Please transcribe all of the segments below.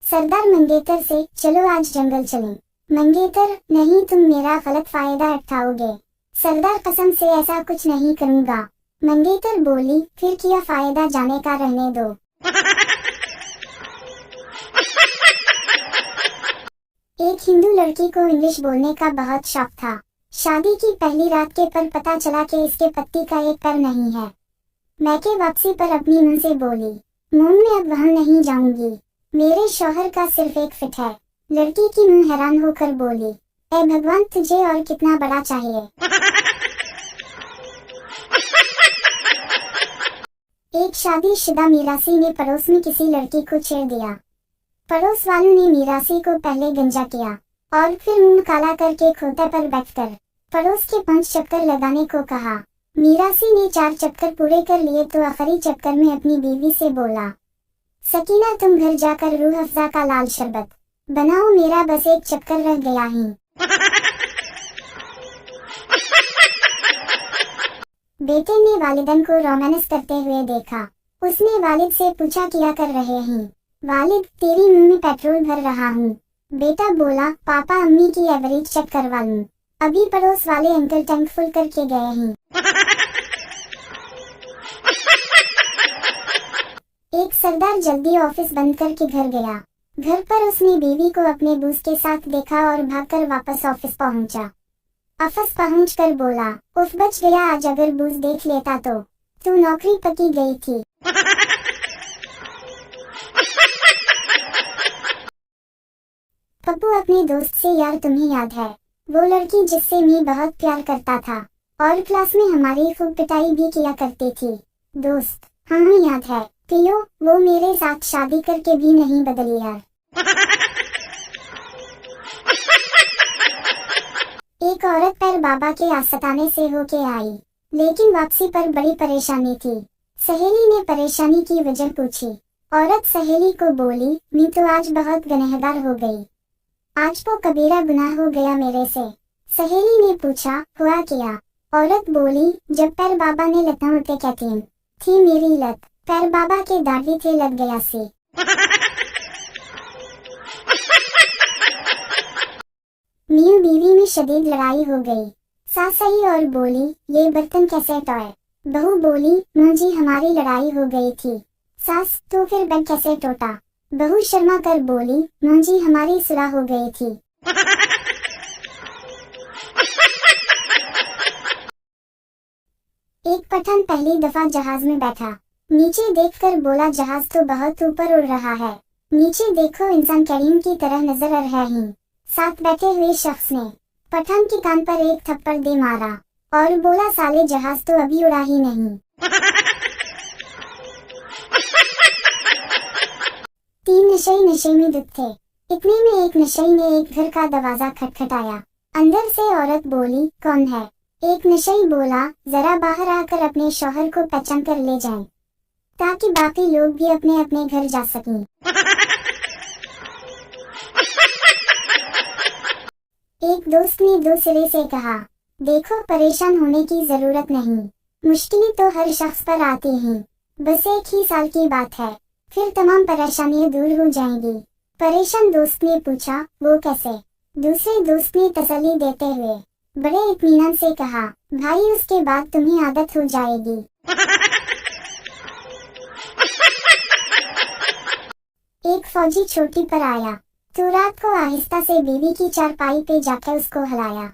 सरदार मंगेतर से, चलो आज जंगल चलें। मंगेतर, नहीं, तुम मेरा गलत फायदा उठाओगे। सरदार, कसम से ऐसा कुछ नहीं करूँगा। मंगेतर बोली, फिर क्या फायदा जाने का, रहने दो। एक हिंदू लड़की को इंग्लिश बोलने का बहुत शौक था। शादी की पहली रात के पर पता चला कि इसके पति का एक पैर नहीं है। मैके वापसी पर अपनी मुंह से बोली, मून में अब वहां नहीं जाऊंगी, मेरे शौहर का सिर्फ एक फिट है। लड़की की मुंह हैरान होकर बोली, ऐ भगवान, तुझे और कितना बड़ा चाहिए। एक शादीशुदा मीरासी ने पड़ोस में किसी लड़की को छेड़ दिया। पड़ोस वालों ने मीरासी को पहले गंजा किया और फिर मुंह काला करके खोते पर बैठकर पड़ोस के 5 चक्कर लगाने को कहा। मीरासी ने 4 चक्कर पूरे कर लिए तो आखिरी चक्कर में अपनी बीवी से बोला, सकीना, तुम घर जाकर रूह अफ़ज़ा का लाल शरबत बनाओ, मेरा बस एक चक्कर रह गया ही। बेटे ने वालिदन को रोमांस करते हुए देखा। उसने वालिद से पूछा, क्या कर रहे हैं? वालिद, तेरी मुंह में पेट्रोल भर रहा हूँ। बेटा बोला, पापा अम्मी की एवरेज चेक करवा लूं, अभी पड़ोस वाले अंकल टैंक फुल करके गए हैं। एक सरदार जल्दी ऑफिस बंद करके घर गया। घर पर उसने बीवी को अपने बूस के साथ देखा और भागकर वापस ऑफिस पहुंचा। ऑफिस पहुंचकर बोला, उफ, बच गया आज, अगर बूस देख लेता तो तू नौकरी पकी गई थी। पप्पू अपने दोस्त से, यार तुम्हें याद है वो लड़की जिससे मैं बहुत प्यार करता था और क्लास में हमारी खूब पिटाई भी किया करती थी? दोस्त, हाँ याद है पियो, वो मेरे साथ शादी करके भी नहीं बदली यार। एक औरत पैर बाबा के आस्ताने से होके आई, लेकिन वापसी पर बड़ी परेशानी थी। सहेली ने परेशानी की वजह पूछी। औरत सहेली को बोली, मैं तो आज बहुत गुनहगार हो गई, आज तो कबीरा गुनाह हो गया मेरे से। सहेली ने पूछा, हुआ क्या? औरत बोली, जब पैर बाबा ने लता उठे कहती थी मेरी लत, पैर बाबा के दाढ़ी थे लग गया सी। मियां बीवी में शदीद लड़ाई हो गई। सास आई और बोली, ये बर्तन कैसे टोए? बहू बोली, मां जी हमारी लड़ाई हो गई थी। सास, तो फिर बेड कैसे टूटा? बहू शर्मा कर बोली, मां जी हमारी सुलह हो गई थी। एक पठान पहली दफा जहाज में बैठा। नीचे देखकर बोला, जहाज तो बहुत ऊपर उड़ रहा है, नीचे देखो, इंसान करीम की तरह नजर आ रहे हैं। साथ बैठे हुए शख्स ने पठान के कान पर एक थप्पड़ दे मारा और बोला, साले, जहाज तो अभी उड़ा ही नहीं। 3 नशे नशे में दुख थे। इतने में एक नशई ने एक घर का दरवाजा खटखटाया। अंदर से औरत बोली, कौन है? एक नशई बोला, जरा बाहर आकर अपने शौहर को पहचान कर ले जाएं, ताकि बाकी लोग भी अपने अपने घर जा सकें। एक दोस्त ने दूसरे से कहा, देखो, परेशान होने की जरूरत नहीं, मुश्किलें तो हर शख्स पर आती हैं, बस एक ही साल की बात है, फिर तमाम परेशानियां दूर हो जाएंगी। परेशान दोस्त ने पूछा, वो कैसे? दूसरे दोस्त ने तसल्ली देते हुए बड़े इत्मीनान से कहा, भाई, उसके बाद तुम्हें आदत हो जाएगी। एक फौजी चोटी पर आया तो रात को आहिस्ता से बीवी की चारपाई पे जाकर उसको हिलाया।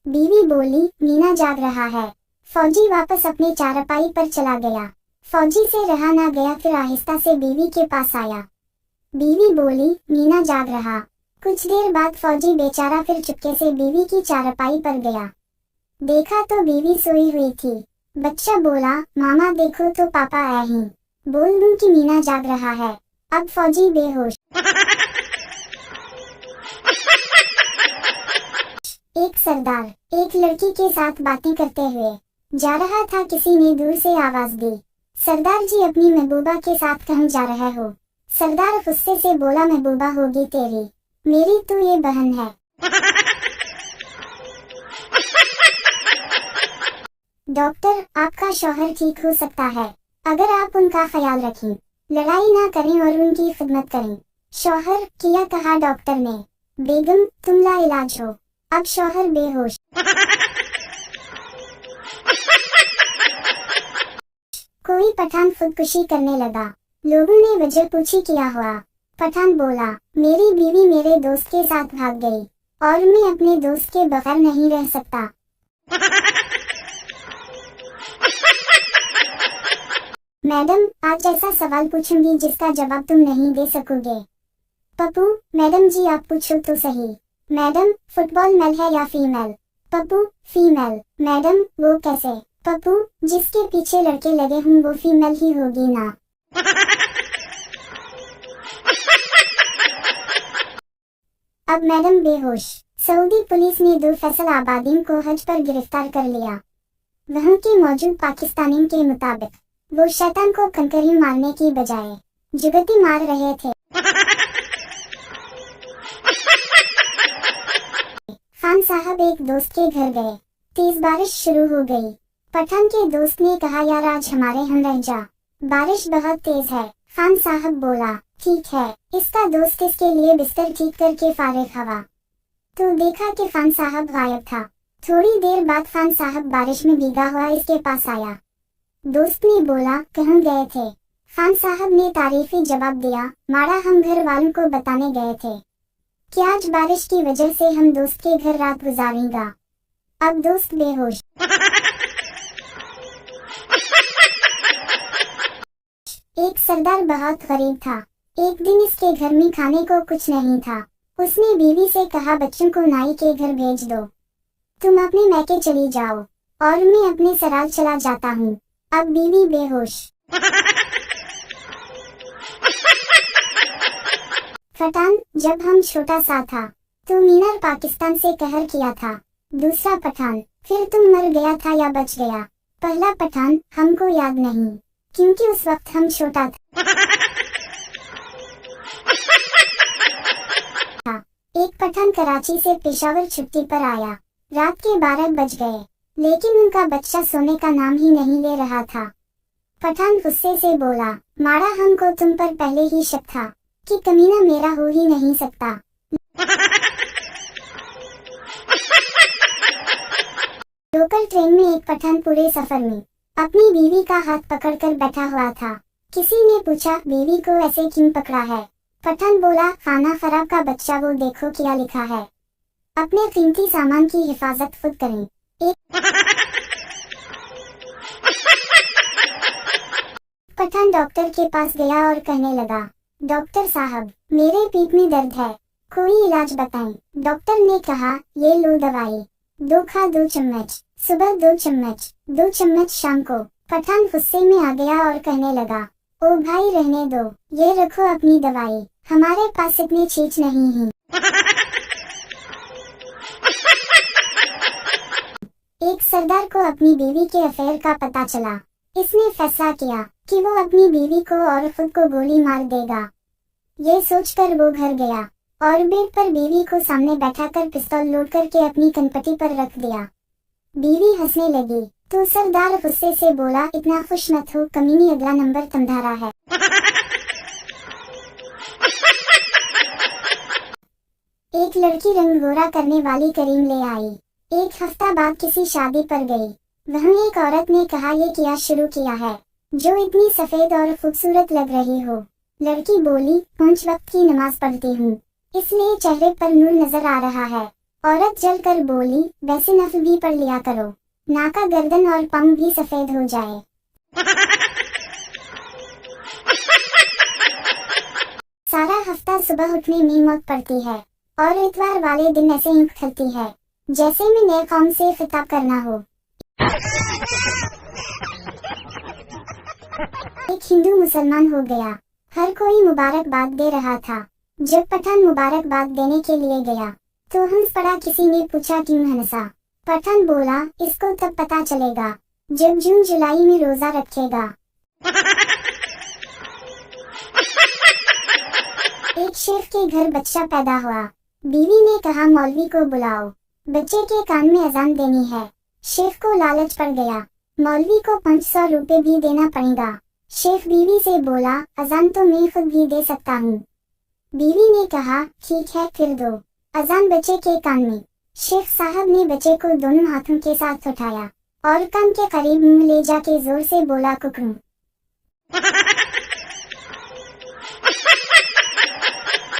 बीवी बोली, मीना जाग रहा है। फौजी वापस अपने चारपाई पर चला गया। फौजी से रहा ना गया, फिर आहिस्ता से बीवी के पास आया। बीवी बोली, मीना जाग रहा। कुछ देर बाद फौजी बेचारा फिर चुपके से बीवी की चारपाई पर गया। देखा तो बीवी सोई हुई थी। बच्चा बोला, मामा देखो तो पापा आए हैं, बोल दूं कि मीना जाग रहा है। अब फौजी बेहोश। एक सरदार एक लड़की के साथ बातें करते हुए जा रहा था। किसी ने दूर से आवाज दी, सरदार जी, अपनी महबूबा के साथ कहाँ जा रहे हो? सरदार गुस्से से बोला, महबूबा होगी तेरी, मेरी तो ये बहन है। डॉक्टर, आपका शौहर ठीक हो सकता है अगर आप उनका ख्याल रखें, लड़ाई ना करें और उनकी खिदमत करें। शौहर, किया कहा डॉक्टर ने। बेगम, तुम लाइलाज हो। अब शौहर बेहोश। कोई पठान खुदकुशी करने लगा। लोगों ने वजह पूछी, क्या हुआ? पठान बोला, मेरी बीवी मेरे दोस्त के साथ भाग गई और मैं अपने दोस्त के बगैर नहीं रह सकता। मैडम, आज ऐसा सवाल पूछूंगी जिसका जवाब तुम नहीं दे सकोगे। पप्पू, मैडम जी आप पूछो तो सही। मैडम, फुटबॉल मेल है या फीमेल? पप्पू, फीमेल। मैडम, वो कैसे? पप्पू, जिसके पीछे लड़के लगे हों वो फीमेल ही होगी ना। अब मैडम बेहोश। सऊदी पुलिस ने 2 फैसल आबादीन को हज पर गिरफ्तार कर लिया। वहां के मौजूद पाकिस्तानियों के मुताबिक वो शैतान को कंकरी मारने की बजाय जुगती मार रहे थे। खान साहब एक दोस्त के घर गए। तेज बारिश शुरू हो गई। पठान के दोस्त ने कहा, यार आज हमारे यहाँ रह जा, बारिश बहुत तेज है। खान साहब बोला, ठीक है। इसका दोस्त इसके लिए बिस्तर ठीक करके फारिग हुआ तो देखा कि खान साहब गायब था। थोड़ी देर बाद खान साहब बारिश में भीगा हुआ इसके पास आया। दोस्त ने बोला, कहाँ गए थे? खान साहब ने तारीफी जवाब दिया, मारा हम घर वालों को बताने गए थे कि आज बारिश की वजह से हम दोस्त के घर रात गुजारेंगे। अब दोस्त बेहोश। एक सरदार बहुत गरीब था। एक दिन इसके घर में खाने को कुछ नहीं था। उसने बीवी से कहा, बच्चों को नाई के घर भेज दो, तुम अपने मैके चली जाओ और मैं अपने सराल चला जाता हूँ। अब बीवी बेहोश। पठान, जब हम छोटा सा था तो मीनार पाकिस्तान से कहर किया था। दूसरा पठान, फिर तुम मर गया था या बच गया? पहला पठान, हमको याद नहीं क्योंकि उस वक्त हम छोटा था। एक पठान कराची से पेशावर छुट्टी पर आया। रात के 12 बज गए लेकिन उनका बच्चा सोने का नाम ही नहीं ले रहा था। पठान गुस्से से बोला, मारा हमको तुम पर पहले ही शक था कि कमीना मेरा हो ही नहीं सकता। लोकल ट्रेन में एक पठान पूरे सफर में अपनी बीवी का हाथ पकड़कर बैठा हुआ था। किसी ने पूछा, बीवी को ऐसे क्यों पकड़ा है? पठान बोला, खाना खराब का बच्चा, वो देखो क्या लिखा है, अपने कीमती सामान की हिफाजत खुद करें। पठान डॉक्टर के पास गया और कहने लगा, डॉक्टर साहब मेरे पीठ में दर्द है, कोई इलाज बताएं। डॉक्टर ने कहा, ये लो दवाई, 2 खा 2 चम्मच, सुबह 2 चम्मच, 2 चम्मच शाम को। पठान गुस्से में आ गया और कहने लगा, ओ भाई रहने दो, ये रखो अपनी दवाई, हमारे पास इतने चीज नहीं है। एक सरदार को अपनी बीवी के अफेयर का पता चला। इसने फैसला किया कि वो अपनी बीवी को और खुद को गोली मार देगा। ये सोचकर वो घर गया और बेड पर बीवी को सामने बैठाकर पिस्तौल लोड करके अपनी कनपटी पर रख दिया। बीवी हंसने लगी तो सरदार गुस्से से बोला, इतना खुश मत हो कमीनी, अगला नंबर तुम्हारा है। एक लड़की रंग गोरा करने वाली क्रीम ले आई। एक हफ्ता बाद किसी शादी पर गई। वहाँ एक औरत ने कहा, ये क्या शुरू किया है जो इतनी सफेद और खूबसूरत लग रही हो? लड़की बोली, 5 वक्त की नमाज पढ़ती हूँ इसलिए चेहरे पर नूर नजर आ रहा है। औरत जलकर बोली, वैसे नफल भी पढ़ लिया करो, नाका, गर्दन और पाँव भी सफेद हो जाए। सारा हफ्ता सुबह उठने में मौत पड़ती है और इतवार वाले दिन ऐसे ऊँख खलती है जैसे में नए कौम से खिताब करना हो। एक हिंदू मुसलमान हो गया। हर कोई मुबारकबाद दे रहा था। जब पठान मुबारकबाद देने के लिए गया तो हंस पड़ा। किसी ने पूछा, क्यों हंसा? पठान बोला, इसको तब पता चलेगा जब जून जुलाई में रोजा रखेगा। एक शेख के घर बच्चा पैदा हुआ। बीवी ने कहा, मौलवी को बुलाओ, बच्चे के कान में अजान देनी है। शेख को लालच पड़ गया, मौलवी को 500 रुपए भी देना पड़ेगा। शेख बीवी से बोला, अजान तो मैं खुद भी दे सकता हूँ। बीवी ने कहा, ठीक है फिर दो। अजान बच्चे के कान में। शेख साहब ने बच्चे को दोनों हाथों के साथ उठाया और कान के करीब मुंह ले जाके जोर से बोला, कुकरू।